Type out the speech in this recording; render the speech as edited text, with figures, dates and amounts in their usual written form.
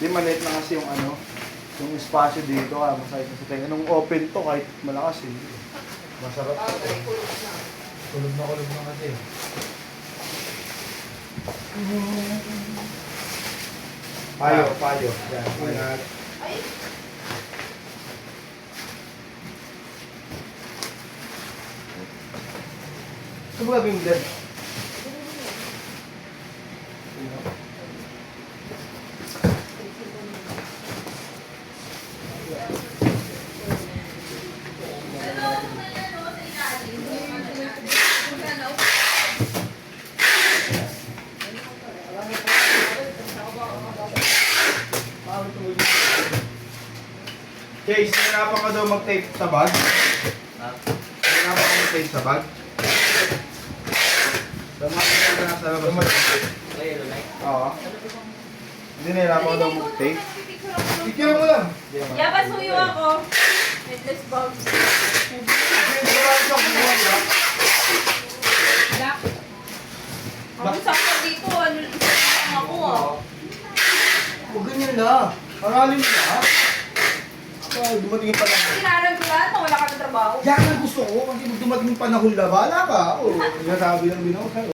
Hindi, maliit na kasi yung ano, yung espasyo dito, masakit na sa tenga. Nung open to, kahit malakas eh. Masarap to. Kulog na kasi. Payo. Yan, ingat. Ito ba gagawin din? Chase, nahirapan ka daw mag-tape sa bag? Nahirapan ka mag-tape sa bag? Dumating ka na sa labas. Oo. Hindi nahirapan ka daw mag-tape? Picture mo lang. Yabas suyo ako. Headless bag. Black. Ang sakto dito, ano lang ako ah. Huwag ganyan na. Paralin mo na. Ay, dumating yung panahon. Sinaran ko lahat na wala ka na trabaho. Yan ang gusto ko. Kasi dumating yung panahon na, bahala ka. O, sinasabi lang din ako sa'yo.